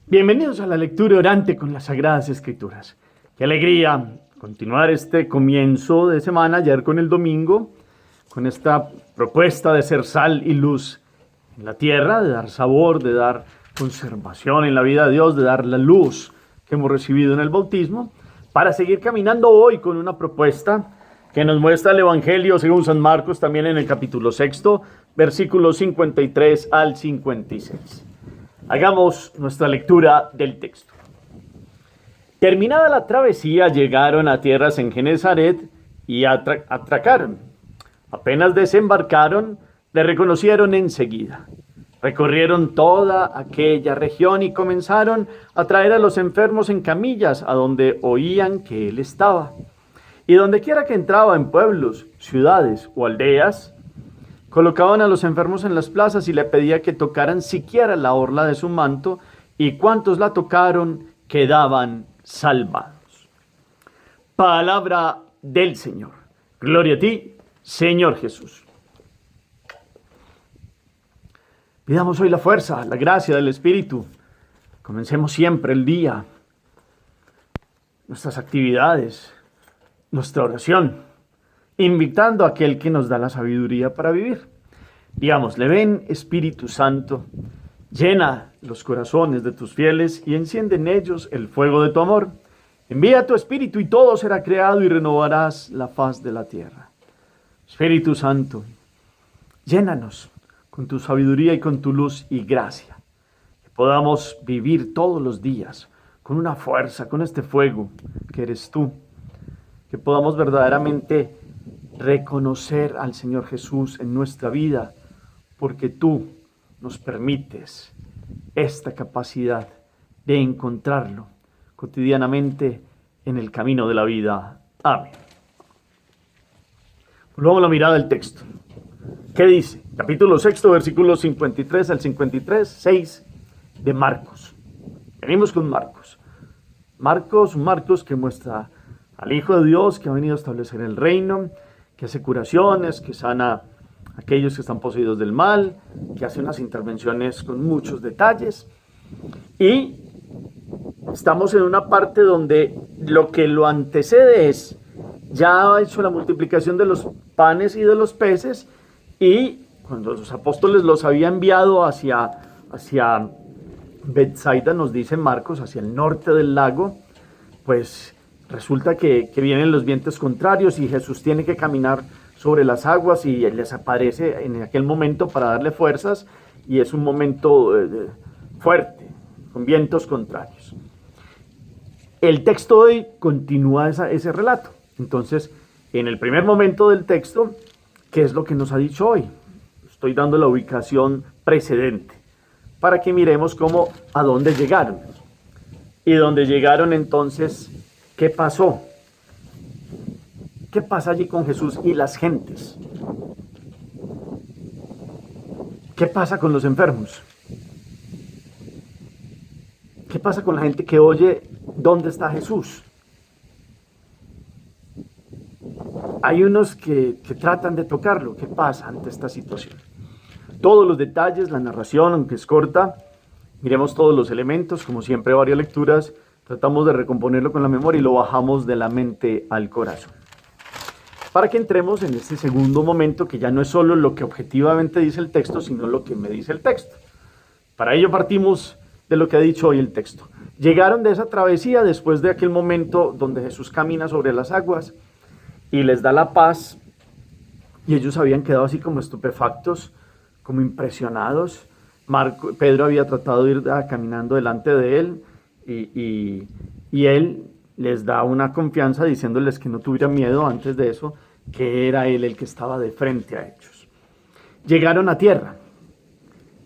Bienvenidos a la lectura orante con las Sagradas Escrituras. Qué alegría continuar este comienzo de semana, ayer con el domingo, con esta propuesta de ser sal y luz en la tierra, de dar sabor, de dar conservación en la vida de Dios, de dar la luz que hemos recibido en el bautismo, para seguir caminando hoy con una propuesta que nos muestra el Evangelio según San Marcos, también en el capítulo 6, versículos 53 al 56. Hagamos nuestra lectura del texto. Terminada la travesía, llegaron a tierras en Genezaret y atracaron. Apenas desembarcaron, le reconocieron enseguida. Recorrieron toda aquella región y comenzaron a traer a los enfermos en camillas a donde oían que él estaba. Y donde quiera que entraba, en pueblos, ciudades o aldeas, colocaban a los enfermos en las plazas y le pedía que tocaran siquiera la orla de su manto, y cuantos la tocaron quedaban salvados. Palabra del Señor. Gloria a ti, Señor Jesús. Pidamos hoy la fuerza, la gracia del Espíritu. Comencemos siempre el día, nuestras actividades, nuestra oración, invitando a aquel que nos da la sabiduría para vivir. Digámosle: ven, Espíritu Santo, llena los corazones de tus fieles y enciende en ellos el fuego de tu amor. Envía tu Espíritu y todo será creado y renovarás la faz de la tierra. Espíritu Santo, llénanos con tu sabiduría y con tu luz y gracia, que podamos vivir todos los días con una fuerza, con este fuego que eres tú, que podamos verdaderamente reconocer al Señor Jesús en nuestra vida, porque tú nos permites esta capacidad de encontrarlo cotidianamente en el camino de la vida. Amén. Volvamos la mirada al texto. ¿Qué dice? Capítulo 6, versículos 53 al 53, 6 de Marcos. Venimos con Marcos. Marcos que muestra al Hijo de Dios que ha venido a establecer el reino, que hace curaciones, que sana a aquellos que están poseídos del mal, que hace unas intervenciones con muchos detalles. Y estamos en una parte donde lo que lo antecede es, ya ha hecho la multiplicación de los panes y de los peces, y cuando los apóstoles los había enviado hacia Betsaida, nos dice Marcos, hacia el norte del lago, pues resulta que vienen los vientos contrarios y Jesús tiene que caminar sobre las aguas y les aparece en aquel momento para darle fuerzas, y es un momento fuerte, con vientos contrarios. El texto de hoy continúa ese relato. Entonces, en el primer momento del texto, ¿qué es lo que nos ha dicho hoy? Estoy dando la ubicación precedente para que miremos a dónde llegaron. Y donde llegaron entonces, ¿qué pasó? ¿Qué pasa allí con Jesús y las gentes? ¿Qué pasa con los enfermos? ¿Qué pasa con la gente que oye dónde está Jesús? Hay unos que tratan de tocarlo. ¿Qué pasa ante esta situación? Todos los detalles, la narración, aunque es corta, miremos todos los elementos, como siempre varias lecturas, tratamos de recomponerlo con la memoria y lo bajamos de la mente al corazón. Para que entremos en este segundo momento, que ya no es solo lo que objetivamente dice el texto, sino lo que me dice el texto. Para ello partimos de lo que ha dicho hoy el texto. Llegaron de esa travesía después de aquel momento donde Jesús camina sobre las aguas y les da la paz, y ellos habían quedado así como estupefactos, como impresionados. Pedro había tratado de ir caminando delante de él, y él les da una confianza diciéndoles que no tuvieran miedo antes de eso, que era él el que estaba de frente a ellos. Llegaron a tierra,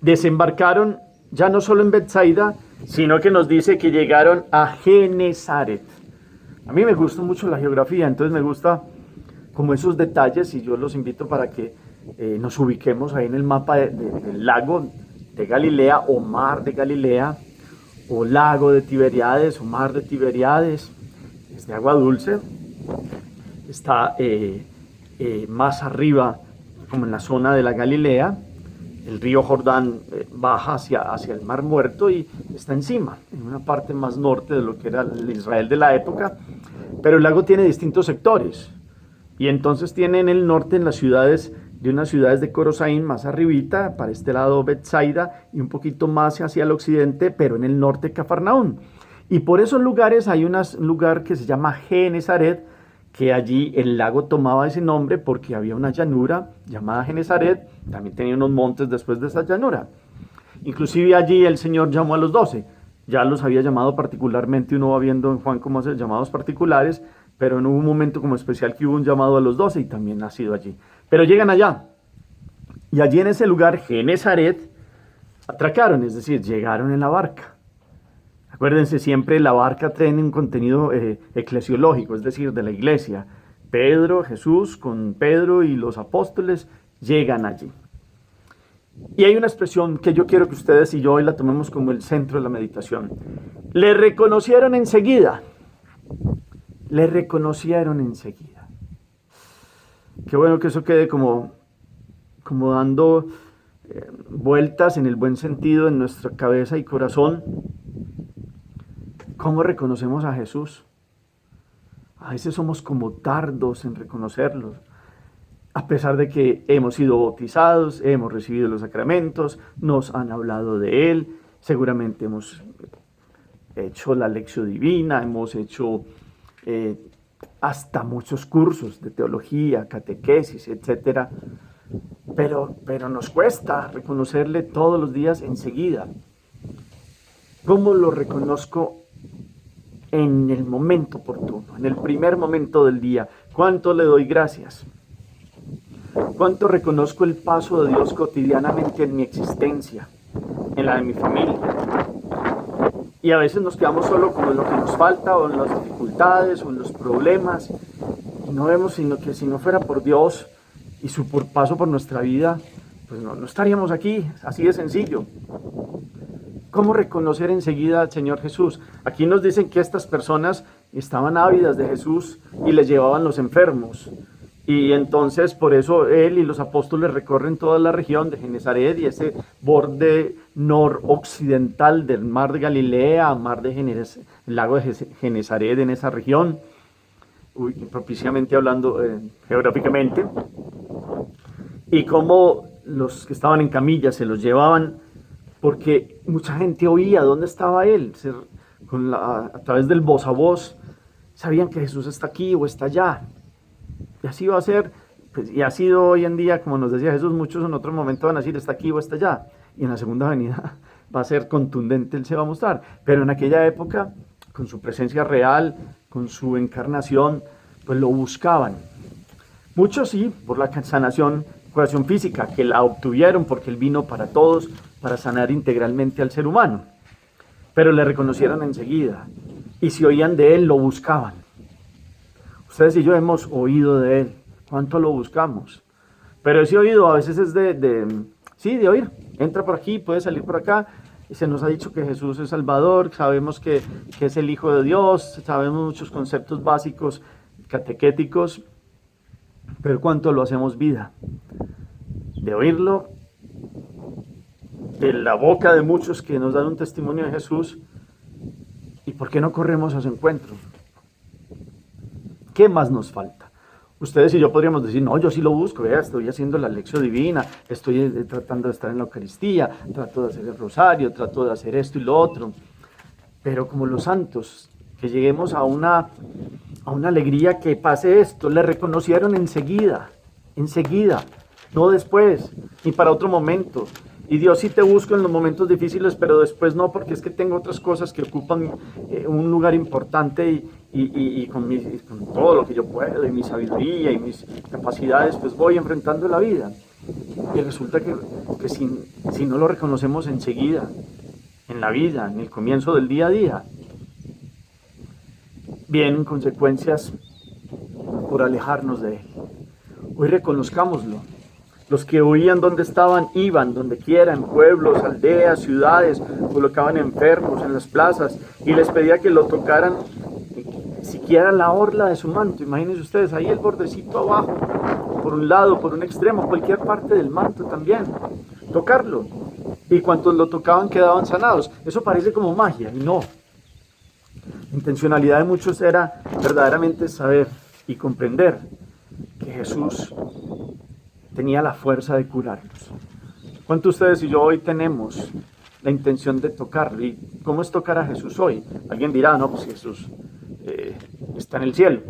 desembarcaron ya no solo en Betsaida, sino que nos dice que llegaron a Genezaret. A mí me gusta mucho la geografía, entonces me gusta como esos detalles, y yo los invito para que nos ubiquemos ahí en el mapa del lago de Galilea, o mar de Galilea, o lago de Tiberíades, o mar de Tiberíades. Es de agua dulce, está más arriba, como en la zona de la Galilea, el río Jordán baja hacia el Mar Muerto y está encima, en una parte más norte de lo que era el Israel de la época, pero el lago tiene distintos sectores, y entonces tiene en el norte, en las ciudades, de unas ciudades de Corosaín, más arribita, para este lado Betsaida, y un poquito más hacia el occidente, pero en el norte Cafarnaún. Y por esos lugares hay un lugar que se llama Genesaret, que allí el lago tomaba ese nombre porque había una llanura llamada Genesaret, también tenía unos montes después de esa llanura. Inclusive allí el Señor llamó a los 12, ya los había llamado particularmente, uno va viendo en Juan cómo hace llamados particulares, pero no hubo un momento como especial que hubo un llamado a los 12 y también ha sido allí. Pero llegan allá, y allí en ese lugar, Genesaret, atracaron, es decir, llegaron en la barca. Acuérdense, siempre la barca trae un contenido eclesiológico, es decir, de la iglesia. Pedro, Jesús, con Pedro y los apóstoles llegan allí. Y hay una expresión que yo quiero que ustedes y yo hoy la tomemos como el centro de la meditación. Le reconocieron enseguida. Le reconocieron enseguida. Qué bueno que eso quede como dando vueltas en el buen sentido en nuestra cabeza y corazón. ¿Cómo reconocemos a Jesús? A veces somos como tardos en reconocerlo, a pesar de que hemos sido bautizados, hemos recibido los sacramentos, nos han hablado de Él, seguramente hemos hecho la lección divina, hemos hecho hasta muchos cursos de teología, catequesis, etc. Pero nos cuesta reconocerle todos los días enseguida. ¿Cómo lo reconozco? En el momento oportuno, en el primer momento del día. ¿Cuánto le doy gracias? ¿Cuánto reconozco el paso de Dios cotidianamente en mi existencia, en la de mi familia? Y a veces nos quedamos solo con lo que nos falta, o en las dificultades, o en los problemas, y no vemos sino que si no fuera por Dios y su paso por nuestra vida, pues no estaríamos aquí, así de sencillo. ¿Cómo reconocer enseguida al Señor Jesús? Aquí nos dicen que estas personas estaban ávidas de Jesús y les llevaban los enfermos. Y entonces por eso él y los apóstoles recorren toda la región de Genesaret y ese borde noroccidental del mar de Galilea, el lago de Genesaret en esa región, propiciamente hablando geográficamente. Y cómo los que estaban en camillas se los llevaban, porque mucha gente oía dónde estaba él, a través del voz a voz, sabían que Jesús está aquí o está allá. Y así va a ser, pues, y ha sido hoy en día, como nos decía Jesús, muchos en otro momento van a decir está aquí o está allá, y en la segunda venida va a ser contundente, él se va a mostrar. Pero en aquella época, con su presencia real, con su encarnación, pues lo buscaban. Muchos sí, por la sanación, curación física, que la obtuvieron porque él vino para todos, para sanar integralmente al ser humano. Pero le reconocieron enseguida. Y si oían de él, lo buscaban. Ustedes y yo hemos oído de él. ¿Cuánto lo buscamos? Pero ese oído a veces es de oír. Entra por aquí, puede salir por acá. Y se nos ha dicho que Jesús es Salvador, sabemos que es el Hijo de Dios, sabemos muchos conceptos básicos, catequéticos. Pero ¿cuánto lo hacemos vida? De oírlo, de la boca de muchos que nos dan un testimonio de Jesús. ¿Y por qué no corremos a su encuentro? ¿Qué más nos falta? Ustedes y yo podríamos decir, no, yo sí lo busco, estoy haciendo la lección divina, estoy tratando de estar en la Eucaristía, trato de hacer el rosario, trato de hacer esto y lo otro. Pero como los santos, que lleguemos a una alegría que pase esto, le reconocieron enseguida, no después, ni para otro momento. Y Dios sí te busco en los momentos difíciles, pero después no, porque es que tengo otras cosas que ocupan un lugar importante y con todo lo que yo puedo, y mi sabiduría y mis capacidades, pues voy enfrentando la vida. Y resulta que si no lo reconocemos enseguida, en la vida, en el comienzo del día a día, vienen consecuencias por alejarnos de Él. Hoy reconozcámoslo. Los que oían dónde estaban, iban donde quiera, en pueblos, aldeas, ciudades, colocaban enfermos en las plazas y les pedía que lo tocaran siquiera la orla de su manto. Imagínense ustedes, ahí el bordecito abajo, por un lado, por un extremo, cualquier parte del manto también. tocarlo. Y cuantos lo tocaban quedaban sanados. Eso parece como magia, y no. La intencionalidad de muchos era verdaderamente saber y comprender que Jesús tenía la fuerza de curarlos. ¿Cuántos de ustedes y yo hoy tenemos la intención de tocarlo? ¿Y cómo es tocar a Jesús hoy? Alguien dirá, no, pues Jesús está en el cielo.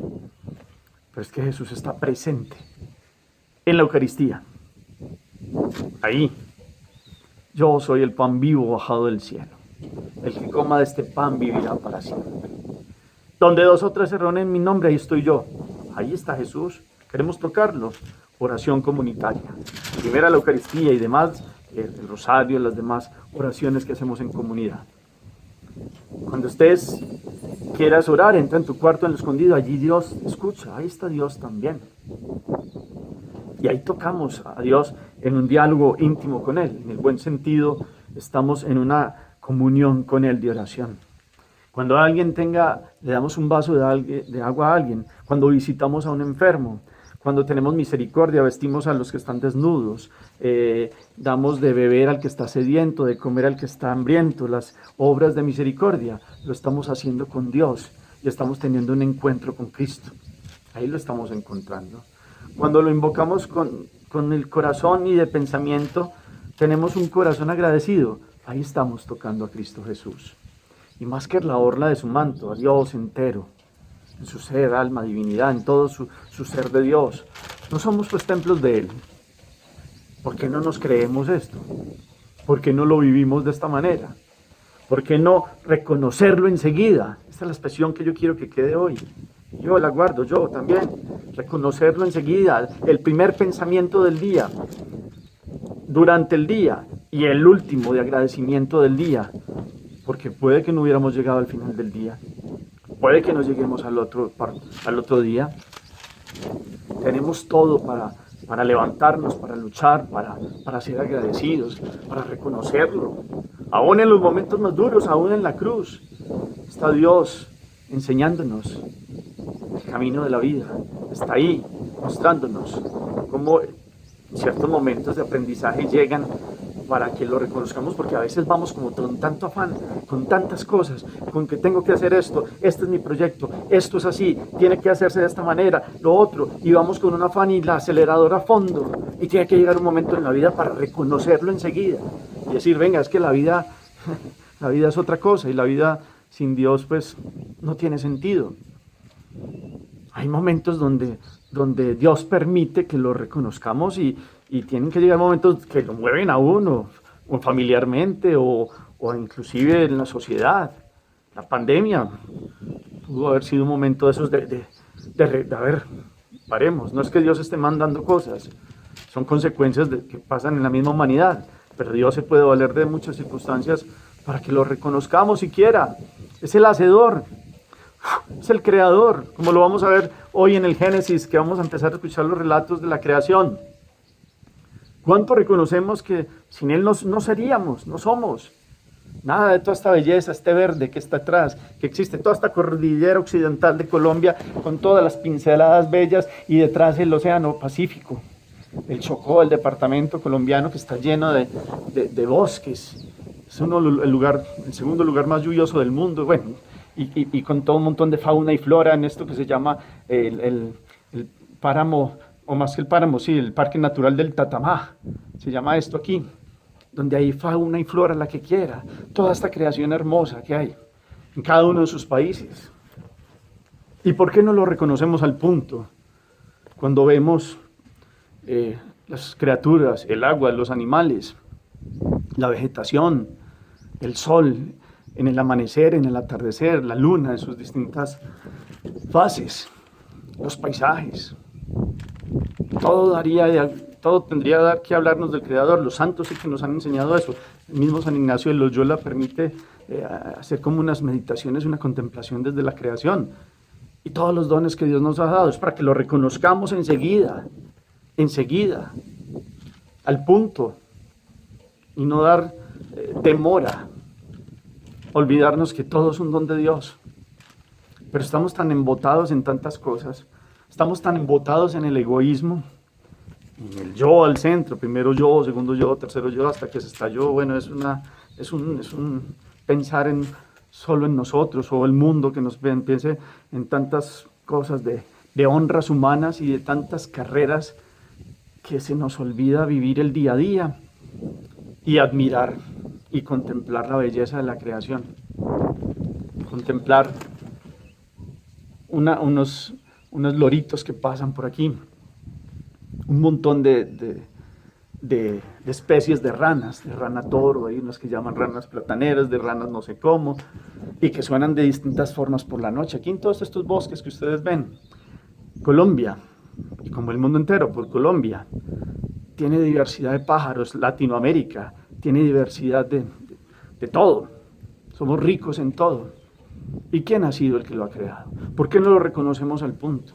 Pero es que Jesús está presente en la Eucaristía. Ahí. Yo soy el pan vivo bajado del cielo. El que coma de este pan vivirá para siempre. Donde 2 o 3 se reúnen en mi nombre, ahí estoy yo. Ahí está Jesús. Queremos tocarlo. Oración comunitaria. Primera la Eucaristía y demás, el rosario, las demás oraciones que hacemos en comunidad. Cuando estés, quieras orar, entra en tu cuarto en lo escondido, allí Dios escucha, ahí está Dios también. Y ahí tocamos a Dios en un diálogo íntimo con Él, en el buen sentido, estamos en una comunión con Él de oración. Cuando alguien le damos un vaso de agua a alguien, cuando visitamos a un enfermo, cuando tenemos misericordia, vestimos a los que están desnudos, damos de beber al que está sediento, de comer al que está hambriento, las obras de misericordia, lo estamos haciendo con Dios y estamos teniendo un encuentro con Cristo. Ahí lo estamos encontrando. Cuando lo invocamos con el corazón y de pensamiento, tenemos un corazón agradecido. Ahí estamos tocando a Cristo Jesús. Y más que la orla de su manto, a Dios entero, en su ser, alma, divinidad, en todo su ser de Dios. No somos pues templos de Él. ¿Por qué no nos creemos esto? ¿Por qué no lo vivimos de esta manera? ¿Por qué no reconocerlo enseguida? Esta es la expresión que yo quiero que quede hoy. Yo la guardo, yo también. Reconocerlo enseguida, el primer pensamiento del día, durante el día y el último de agradecimiento del día. Porque puede que no hubiéramos llegado al final del día. Puede que no lleguemos al otro día. Tenemos todo para levantarnos, para luchar, para ser agradecidos, para reconocerlo. Aún en los momentos más duros, aún en la cruz, está Dios enseñándonos el camino de la vida. Está ahí, mostrándonos cómo ciertos momentos de aprendizaje llegan para que lo reconozcamos, porque a veces vamos como con tanto afán, con tantas cosas, con que tengo que hacer esto, este es mi proyecto, esto es así, tiene que hacerse de esta manera, lo otro, y vamos con un afán y la aceleradora a fondo, y tiene que llegar un momento en la vida para reconocerlo enseguida, y decir, venga, es que la vida es otra cosa, y la vida sin Dios pues no tiene sentido. Hay momentos donde Dios permite que lo reconozcamos y tienen que llegar momentos que lo mueven a uno, o familiarmente, o inclusive en la sociedad. La pandemia pudo haber sido un momento de esos de a ver, paremos. No es que Dios esté mandando cosas, son consecuencias que pasan en la misma humanidad, pero Dios se puede valer de muchas circunstancias para que lo reconozcamos siquiera. Es el hacedor, es el creador, como lo vamos a ver hoy en el Génesis, que vamos a empezar a escuchar los relatos de la creación. ¿Cuánto reconocemos que sin Él no seríamos, no somos? Nada de toda esta belleza, este verde que está atrás, que existe, toda esta cordillera occidental de Colombia, con todas las pinceladas bellas, y detrás el océano Pacífico, el Chocó, el departamento colombiano que está lleno de bosques. Es el segundo lugar más lluvioso del mundo, bueno, y con todo un montón de fauna y flora en esto que se llama el páramo, o más que el páramo, sí, el Parque Natural del Tatamá, se llama esto aquí, donde hay fauna y flora, la que quiera, toda esta creación hermosa que hay en cada uno de sus países. ¿Y por qué no lo reconocemos al punto? Cuando vemos las criaturas, el agua, los animales, la vegetación, el sol, en el amanecer, en el atardecer, la luna en sus distintas fases, los paisajes. Todo tendría que hablarnos del Creador. Los santos sí que nos han enseñado eso. El mismo San Ignacio de Loyola permite hacer como unas meditaciones, una contemplación desde la creación. Y todos los dones que Dios nos ha dado es para que lo reconozcamos enseguida, al punto, y no dar demora, olvidarnos que todo es un don de Dios. Pero estamos tan embotados en tantas cosas, estamos tan embotados en el egoísmo, en el yo al centro, primero yo, segundo yo, tercero yo, hasta que se estalló. Bueno, es un pensar solo en nosotros o el mundo que nos piense en tantas cosas de honras humanas y de tantas carreras que se nos olvida vivir el día a día y admirar y contemplar la belleza de la creación. Contemplar unos loritos que pasan por aquí, un montón de especies de ranas, de rana toro, hay unas que llaman ranas plataneras, de ranas no sé cómo, y que suenan de distintas formas por la noche. Aquí en todos estos bosques que ustedes ven, Colombia, y como el mundo entero, por Colombia, tiene diversidad de pájaros, Latinoamérica tiene diversidad de todo, somos ricos en todo. ¿Y quién ha sido el que lo ha creado? ¿Por qué no lo reconocemos al punto?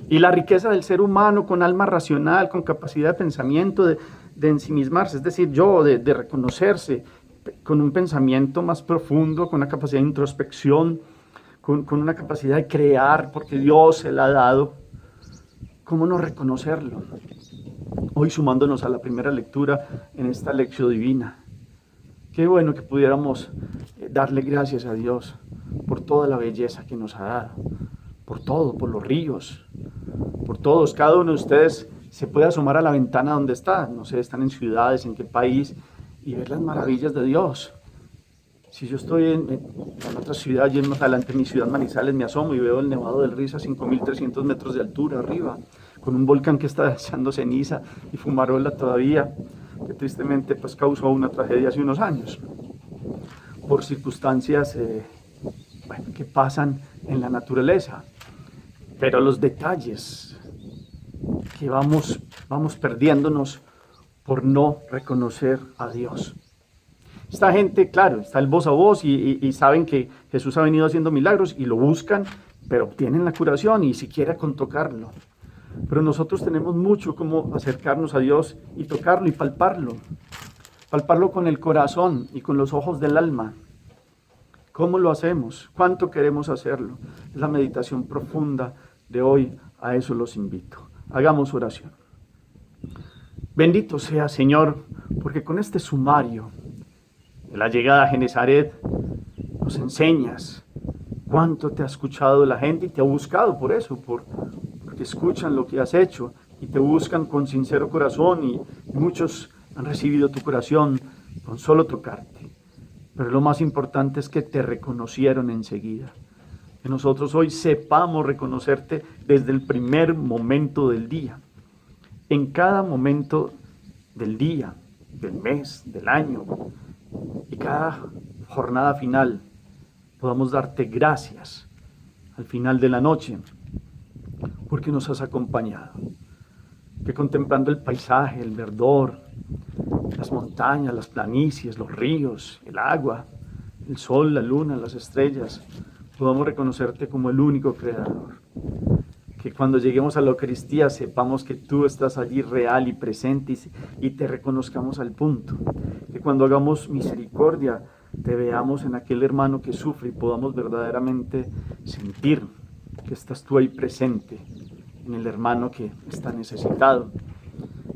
Y la riqueza del ser humano con alma racional, con capacidad de pensamiento, de ensimismarse, es decir, de reconocerse, con un pensamiento más profundo, con una capacidad de introspección, con una capacidad de crear, porque Dios se la ha dado. ¿Cómo no reconocerlo? Hoy sumándonos a la primera lectura en esta lección divina. Qué bueno que pudiéramos darle gracias a Dios por toda la belleza que nos ha dado, por todo, por los ríos, por todos. Cada uno de ustedes se puede asomar a la ventana donde está, no sé, están en ciudades, en qué país, y ver las maravillas de Dios. Si yo estoy en otra ciudad, y más adelante en mi ciudad Manizales, me asomo y veo el Nevado del Riz a 5.300 metros de altura arriba, con un volcán que está echando ceniza y fumarola todavía, que tristemente pues causó una tragedia hace unos años, por circunstancias que pasan en la naturaleza. Pero los detalles que vamos perdiéndonos por no reconocer a Dios. Esta gente, claro, está el voz a voz y saben que Jesús ha venido haciendo milagros y lo buscan, pero obtienen la curación y siquiera con tocarlo. Pero nosotros tenemos mucho como acercarnos a Dios y tocarlo y palparlo con el corazón y con los ojos del alma. ¿Cómo lo hacemos? ¿Cuánto queremos hacerlo? Es la meditación profunda de hoy, a eso los invito. Hagamos oración. Bendito sea, Señor, porque con este sumario de la llegada a Genezaret nos enseñas cuánto te ha escuchado la gente y te ha buscado por eso, porque escuchan lo que has hecho y te buscan con sincero corazón y muchos han recibido tu curación con solo tocarte. Pero lo más importante es que te reconocieron enseguida. Que nosotros hoy sepamos reconocerte desde el primer momento del día. En cada momento del día, del mes, del año y cada jornada final podamos darte gracias al final de la noche porque nos has acompañado. Que contemplando el paisaje, el verdor, las montañas, las planicies, los ríos, el agua, el sol, la luna, las estrellas, podamos reconocerte como el único creador. Que cuando lleguemos a la Eucaristía sepamos que tú estás allí real y presente y te reconozcamos al punto. Que cuando hagamos misericordia te veamos en aquel hermano que sufre y podamos verdaderamente sentir que estás tú ahí presente en el hermano que está necesitado.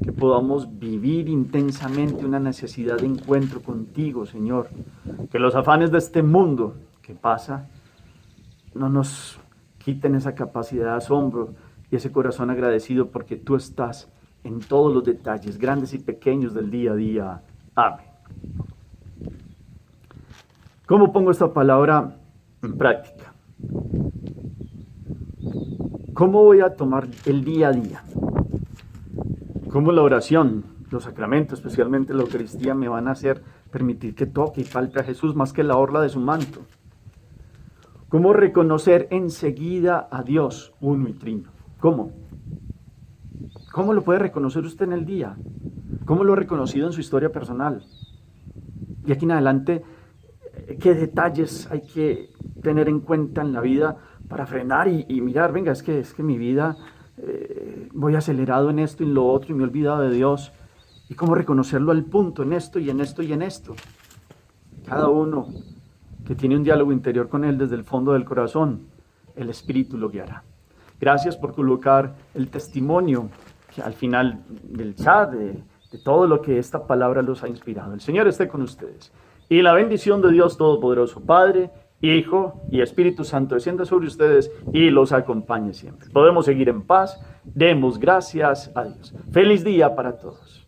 Que podamos vivir intensamente una necesidad de encuentro contigo, Señor. Que los afanes de este mundo que pasa no nos quiten esa capacidad de asombro y ese corazón agradecido porque tú estás en todos los detalles, grandes y pequeños del día a día. Amén. ¿Cómo pongo esta palabra en práctica? ¿Cómo voy a tomar el día a día? ¿Cómo la oración, los sacramentos, especialmente la Eucaristía, me van a hacer permitir que toque y palpe a Jesús más que la orla de su manto? ¿Cómo reconocer enseguida a Dios uno y trino? ¿Cómo? ¿Cómo lo puede reconocer usted en el día? ¿Cómo lo ha reconocido en su historia personal? Y aquí en adelante, ¿qué detalles hay que tener en cuenta en la vida para frenar y mirar? Venga, es que mi vida, voy acelerado en esto y en lo otro y me he olvidado de Dios. ¿Y cómo reconocerlo al punto en esto y en esto y en esto? Cada uno que tiene un diálogo interior con Él desde el fondo del corazón, el Espíritu lo guiará. Gracias por colocar el testimonio al final del chat, de todo lo que esta palabra los ha inspirado. El Señor esté con ustedes. Y la bendición de Dios Todopoderoso, Padre, Hijo y Espíritu Santo, descienda sobre ustedes y los acompañe siempre. Podemos seguir en paz. Demos gracias a Dios. Feliz día para todos.